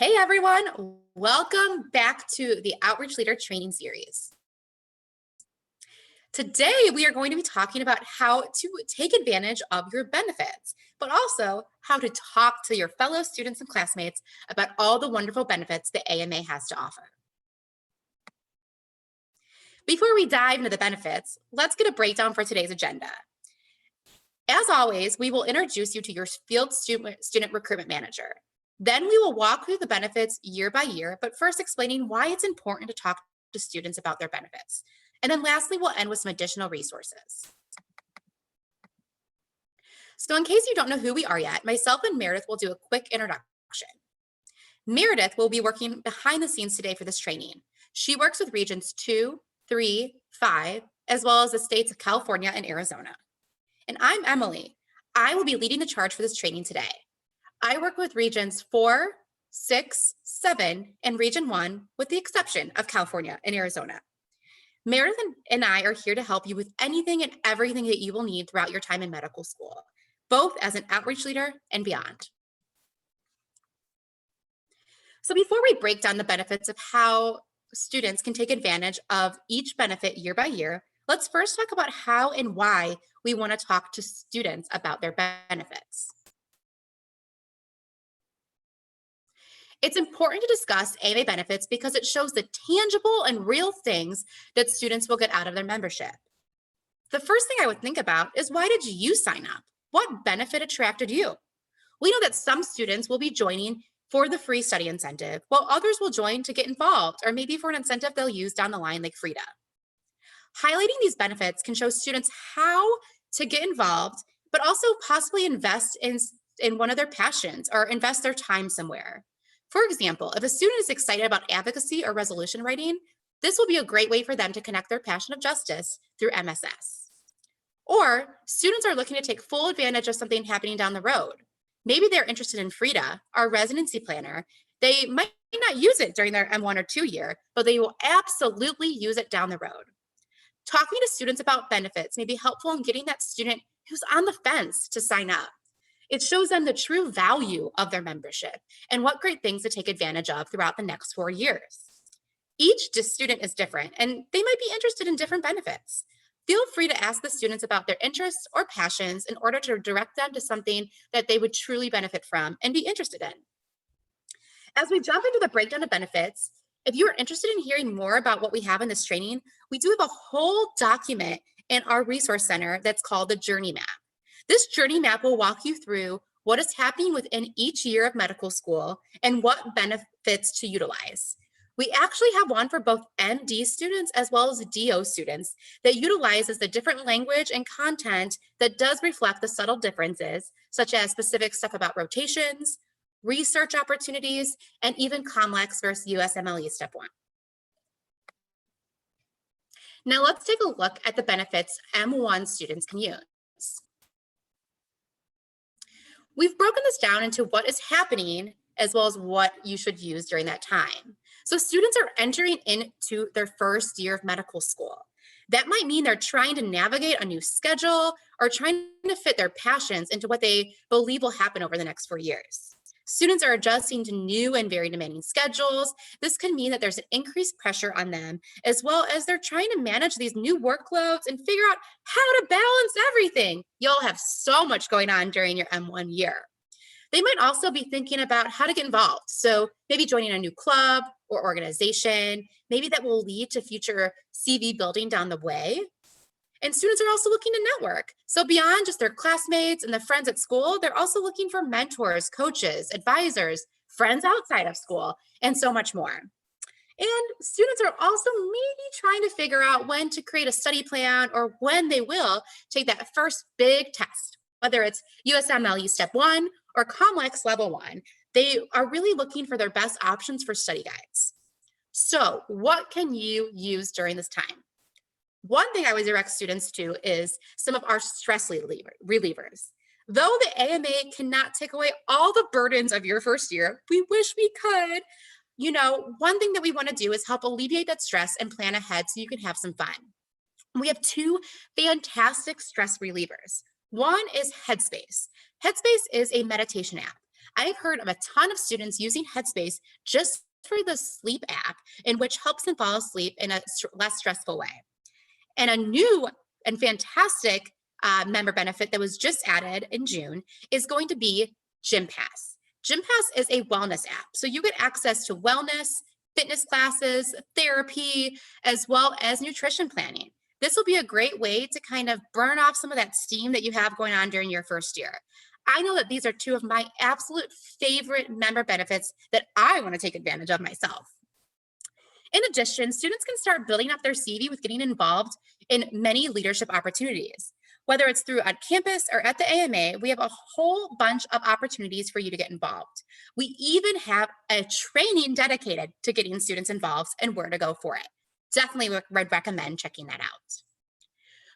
Hey everyone, welcome back to the Outreach Leader Training Series. Today we are going to be talking about how to take advantage of your benefits, but also how to talk to your fellow students and classmates about all the wonderful benefits the AMA has to offer. Before we dive into the benefits, let's get a breakdown for today's agenda. As always, we will introduce you to your field student recruitment manager. Then we will walk through the benefits year by year, but first explaining why it's important to talk to students about their benefits. And then lastly, we'll end with some additional resources. So in case you don't know who we are yet, myself and Meredith will do a quick introduction. Meredith will be working behind the scenes today for this training. She works with regions 2, 3, 5, as well as the states of California and Arizona. And I'm Emily. I will be leading the charge for this training today. I work with regions 4, 6, 7, and region 1, with the exception of California and Arizona. Meredith and I are here to help you with anything and everything that you will need throughout your time in medical school, both as an outreach leader and beyond. So before we break down the benefits of how students can take advantage of each benefit year by year, let's first talk about how and why we want to talk to students about their benefits. It's important to discuss AMA benefits because it shows the tangible and real things that students will get out of their membership. The first thing I would think about is, why did you sign up? What benefit attracted you? We know that some students will be joining for the free study incentive, while others will join to get involved, or maybe for an incentive they'll use down the line like Frida. Highlighting these benefits can show students how to get involved, but also possibly invest in one of their passions or invest their time somewhere. For example, if a student is excited about advocacy or resolution writing, this will be a great way for them to connect their passion of justice through MSS. Or students are looking to take full advantage of something happening down the road. Maybe they're interested in Frida, our residency planner. They might not use it during their M1 or 2 year, but they will absolutely use it down the road. Talking to students about benefits may be helpful in getting that student who's on the fence to sign up. It shows them the true value of their membership and what great things to take advantage of throughout the next 4 years. Each student is different, and they might be interested in different benefits. Feel free to ask the students about their interests or passions in order to direct them to something that they would truly benefit from and be interested in. As we jump into the breakdown of benefits, if you are interested in hearing more about what we have in this training, we do have a whole document in our resource center that's called the Journey Map. This journey map will walk you through what is happening within each year of medical school and what benefits to utilize. We actually have one for both MD students as well as DO students that utilizes the different language and content that does reflect the subtle differences, such as specific stuff about rotations, research opportunities, and even COMLEX versus USMLE Step 1. Now let's take a look at the benefits M1 students can use. We've broken this down into what is happening as well as what you should use during that time. So students are entering into their first year of medical school. That might mean they're trying to navigate a new schedule or trying to fit their passions into what they believe will happen over the next 4 years. Students are adjusting to new and very demanding schedules. This can mean that there's an increased pressure on them, as well as they're trying to manage these new workloads and figure out how to balance everything. You'll have so much going on during your M1 year. They might also be thinking about how to get involved. So maybe joining a new club or organization, maybe that will lead to future CV building down the way. And students are also looking to network. So beyond just their classmates and the friends at school, they're also looking for mentors, coaches, advisors, friends outside of school, and so much more. And students are also maybe trying to figure out when to create a study plan or when they will take that first big test, whether it's USMLE Step 1 or COMLEX Level 1. They are really looking for their best options for study guides. So what can you use during this time? One thing I would direct students to is some of our stress relievers. Though the AMA cannot take away all the burdens of your first year, we wish we could. One thing that we want to do is help alleviate that stress and plan ahead so you can have some fun. We have 2 fantastic stress relievers. One is Headspace. Headspace is a meditation app. I've heard of a ton of students using Headspace just for the sleep app, in which helps them fall asleep in a less stressful way. And a new and fantastic member benefit that was just added in June is going to be Gym Pass. Gym Pass is a wellness app. So you get access to wellness, fitness classes, therapy, as well as nutrition planning. This will be a great way to kind of burn off some of that steam that you have going on during your first year. I know that these are two of my absolute favorite member benefits that I want to take advantage of myself. In addition, students can start building up their CV with getting involved in many leadership opportunities. Whether it's through on campus or at the AMA, we have a whole bunch of opportunities for you to get involved. We even have a training dedicated to getting students involved and where to go for it. Definitely would recommend checking that out.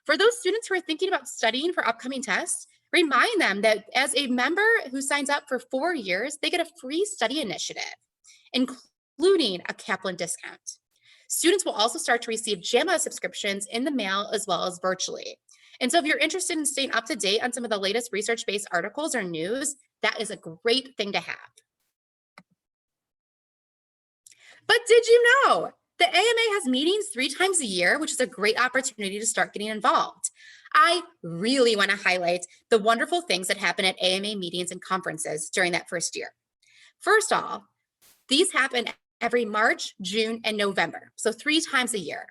For those students who are thinking about studying for upcoming tests, remind them that as a member who signs up for 4 years, they get a free study initiative, including a Kaplan discount. Students will also start to receive Gma subscriptions in the mail as well as virtually. And so if you're interested in staying up to date on some of the latest research-based articles or news, that is a great thing to have. But did you know the AMA has meetings 3 times a year, which is a great opportunity to start getting involved? I really want to highlight the wonderful things that happen at AMA meetings and conferences during that first year. First off, these happen every March, June, and November, so 3 times a year.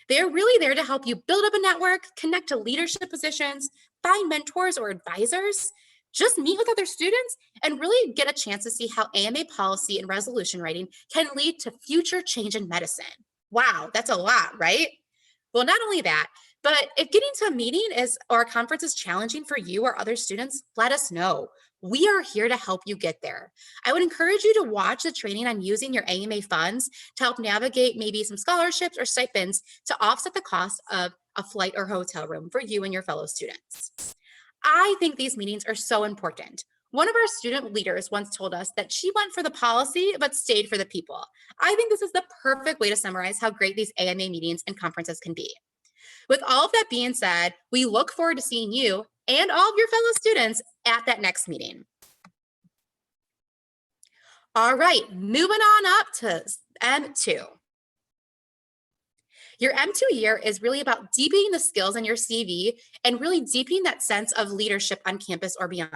They're really there to help you build up a network, connect to leadership positions, find mentors or advisors, just meet with other students, and really get a chance to see how AMA policy and resolution writing can lead to future change in medicine. Wow, that's a lot, right? Well, not only that, but if getting to a meeting or a conference is challenging for you or other students, let us know. We are here to help you get there. I would encourage you to watch the training on using your AMA funds to help navigate maybe some scholarships or stipends to offset the cost of a flight or hotel room for you and your fellow students. I think these meetings are so important. One of our student leaders once told us that she went for the policy but stayed for the people. I think this is the perfect way to summarize how great these AMA meetings and conferences can be. With all of that being said, we look forward to seeing you and all of your fellow students at that next meeting. All right, moving on up to M2. Your M2 year is really about deepening the skills in your CV and really deepening that sense of leadership on campus or beyond.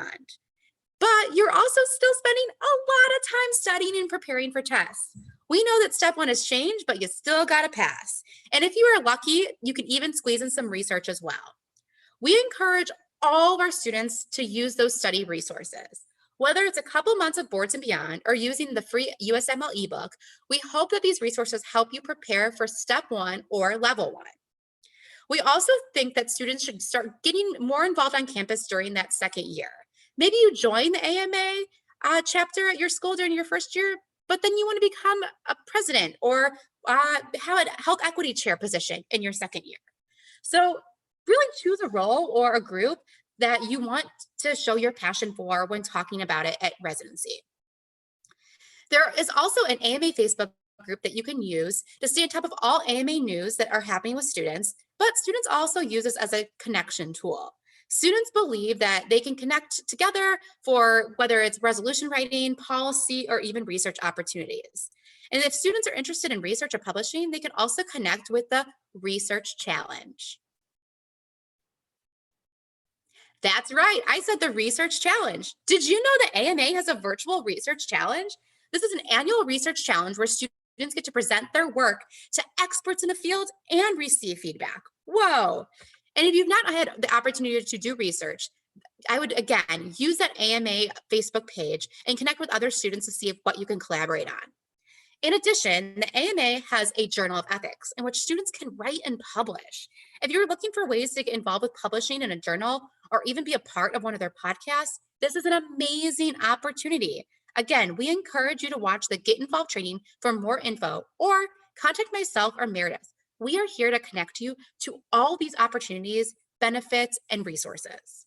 But you're also still spending a lot of time studying and preparing for tests. We know that step 1 has changed, but you still got to pass. And if you are lucky, you can even squeeze in some research as well. We encourage all of our students to use those study resources. Whether it's a couple months of boards and beyond or using the free USML ebook, we hope that these resources help you prepare for step 1 or level 1. We also think that students should start getting more involved on campus during that second year. Maybe you join the AMA chapter at your school during your first year, but then you want to become a president or have a health equity chair position in your second year. So really choose a role or a group that you want to show your passion for when talking about it at residency. There is also an AMA Facebook group that you can use to stay on top of all AMA news that are happening with students, but students also use this as a connection tool. Students believe that they can connect together for whether it's resolution writing, policy, or even research opportunities. And if students are interested in research or publishing, they can also connect with the Research Challenge. That's right, I said the Research Challenge. Did you know that AMA has a virtual Research Challenge? This is an annual research challenge where students get to present their work to experts in the field and receive feedback. Whoa. And if you've not had the opportunity to do research, I would, again, use that AMA Facebook page and connect with other students to see what you can collaborate on. In addition, the AMA has a Journal of Ethics in which students can write and publish. If you're looking for ways to get involved with publishing in a journal or even be a part of one of their podcasts, this is an amazing opportunity. Again, we encourage you to watch the Get Involved training for more info or contact myself or Meredith. We are here to connect you to all these opportunities, benefits, and resources.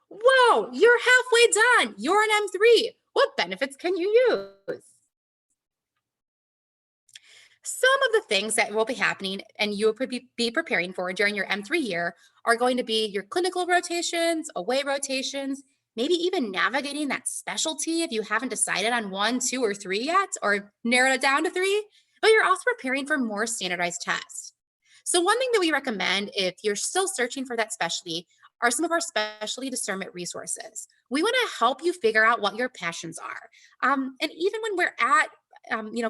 Whoa, you're halfway done. You're an M3. What benefits can you use? Some of the things that will be happening and you will be preparing for during your M3 year are going to be your clinical rotations, away rotations, maybe even navigating that specialty if you haven't decided on one, two, or three yet, or narrowed it down to three, but you're also preparing for more standardized tests. So one thing that we recommend if you're still searching for that specialty are some of our specialty discernment resources. We want to help you figure out what your passions are. And even when we're at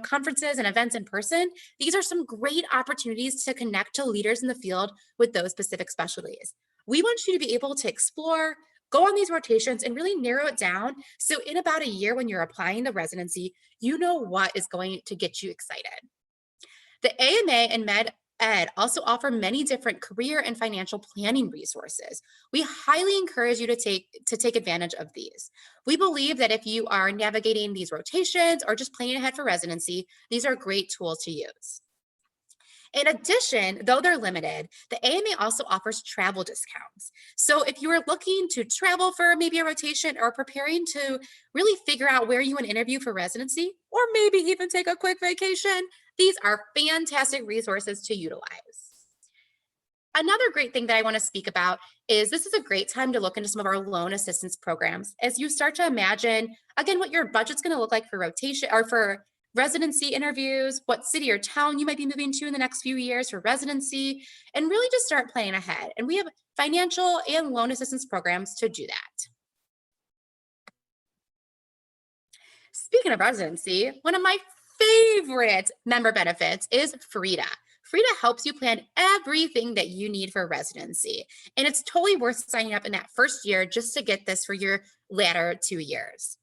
conferences and events in person, these are some great opportunities to connect to leaders in the field with those specific specialties. We want you to be able to explore, go on these rotations, and really narrow it down. So in about a year, when you're applying the residency, you know what is going to get you excited. The AMA and Med Ed also offer many different career and financial planning resources. We highly encourage you to take advantage of these. We believe that if you are navigating these rotations or just planning ahead for residency, these are great tools to use. In addition, though they're limited, the AMA also offers travel discounts. So if you are looking to travel for maybe a rotation or preparing to really figure out where you want to interview for residency, or maybe even take a quick vacation, these are fantastic resources to utilize. Another great thing that I want to speak about is this is a great time to look into some of our loan assistance programs as you start to imagine, again, what your budget's going to look like for rotation or for residency interviews, what city or town you might be moving to in the next few years for residency, and really just start planning ahead. And we have financial and loan assistance programs to do that. Speaking of residency, one of my favorite member benefits is Frida. Frida helps you plan everything that you need for residency. And it's totally worth signing up in that first year just to get this for your latter 2 years.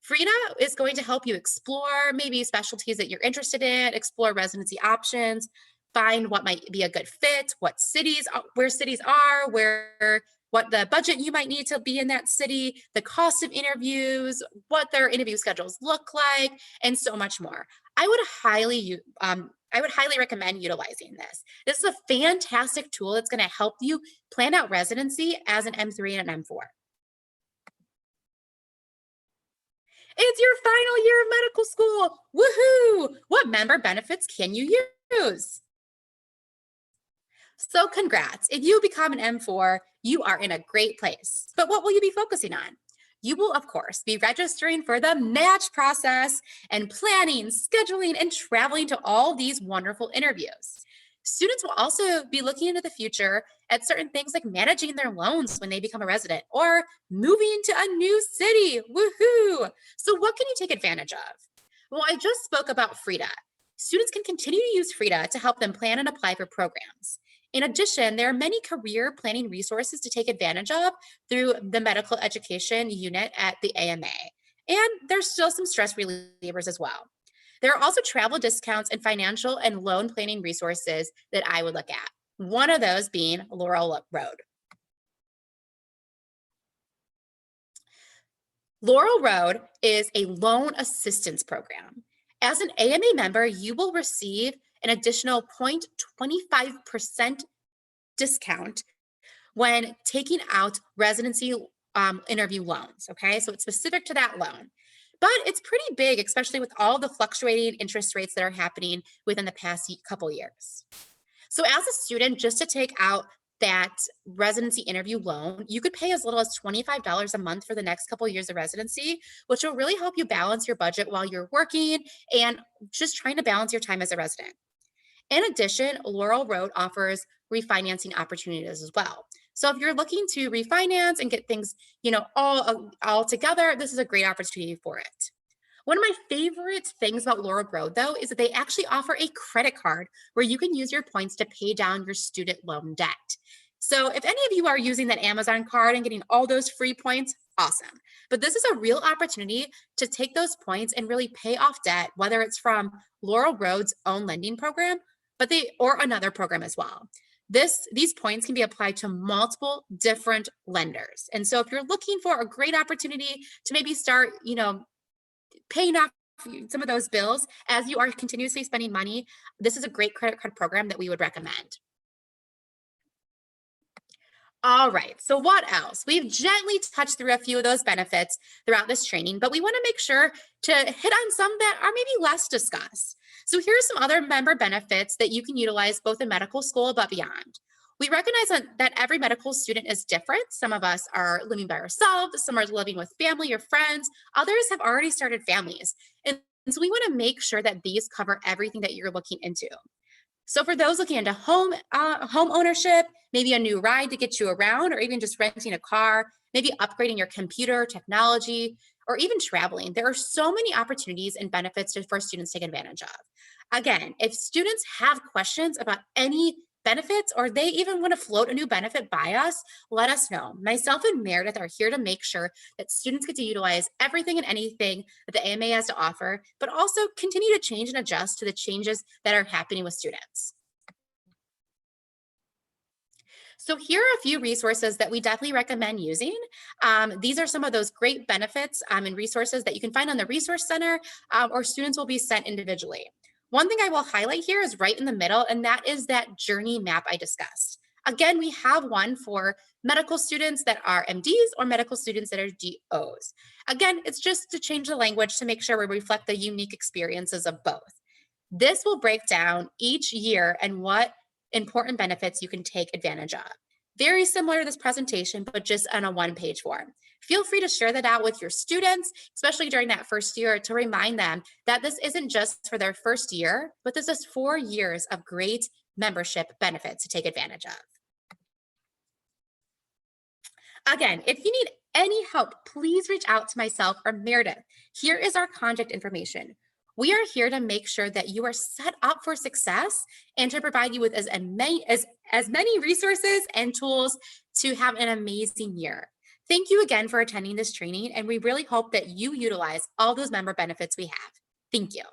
Frida is going to help you explore maybe specialties that you're interested in, explore residency options, find what might be a good fit, what cities, where cities are, what the budget you might need to be in that city, the cost of interviews, what their interview schedules look like, and so much more. I would highly recommend utilizing this. This is a fantastic tool that's going to help you plan out residency as an M3 and an M4. It's your final year of medical school. Woohoo! What member benefits can you use? So congrats. If you become an M4, you are in a great place. But what will you be focusing on? You will, of course, be registering for the match process and planning, scheduling, and traveling to all these wonderful interviews. Students will also be looking into the future at certain things like managing their loans when they become a resident or moving to a new city. Woohoo! So, what can you take advantage of? Well, I just spoke about Frida. Students can continue to use Frida to help them plan and apply for programs. In addition, there are many career planning resources to take advantage of through the medical education unit at the AMA. And there's still some stress relievers as well. There are also travel discounts and financial and loan planning resources that I would look at. One of those being Laurel Road. Laurel Road is a loan assistance program. As an AMA member, you will receive an additional 0.25% discount when taking out residency interview loans, okay? So it's specific to that loan. But it's pretty big, especially with all the fluctuating interest rates that are happening within the past couple years. So as a student, just to take out that residency interview loan, you could pay as little as $25 a month for the next couple of years of residency, which will really help you balance your budget while you're working and just trying to balance your time as a resident. In addition, Laurel Road offers refinancing opportunities as well. So if you're looking to refinance and get things, all together, this is a great opportunity for it. One of my favorite things about Laurel Road, though, is that they actually offer a credit card where you can use your points to pay down your student loan debt. So if any of you are using that Amazon card and getting all those free points, awesome. But this is a real opportunity to take those points and really pay off debt, whether it's from Laurel Road's own lending program, or another program as well. These points can be applied to multiple different lenders. And so if you're looking for a great opportunity to maybe start, paying off some of those bills as you are continuously spending money, this is a great credit card program that we would recommend. All right, so what else? We've gently touched through a few of those benefits throughout this training, but we want to make sure to hit on some that are maybe less discussed. So here are some other member benefits that you can utilize both in medical school but beyond. We recognize that every medical student is different. Some of us are living by ourselves, some are living with family or friends, others have already started families. And so we want to make sure that these cover everything that you're looking into. So for those looking into home ownership, maybe a new ride to get you around, or even just renting a car, maybe upgrading your computer technology, or even traveling, there are so many opportunities and benefits for students to take advantage of. Again, if students have questions about any benefits, or they even want to float a new benefit by us, let us know. Myself and Meredith are here to make sure that students get to utilize everything and anything that the AMA has to offer, but also continue to change and adjust to the changes that are happening with students. So here are a few resources that we definitely recommend using. These are some of those great benefits and resources that you can find on the Resource Center, or students will be sent individually. One thing I will highlight here is right in the middle, and that is that journey map I discussed. Again, we have one for medical students that are MDs or medical students that are DOs. Again, it's just to change the language to make sure we reflect the unique experiences of both. This will break down each year and what important benefits you can take advantage of. Very similar to this presentation, but just on a one-page form. Feel free to share that out with your students, especially during that first year, to remind them that this isn't just for their first year, but this is 4 years of great membership benefits to take advantage of. Again, if you need any help, please reach out to myself or Meredith. Here is our contact information. We are here to make sure that you are set up for success and to provide you with as many resources and tools to have an amazing year. Thank you again for attending this training, and we really hope that you utilize all those member benefits we have. Thank you.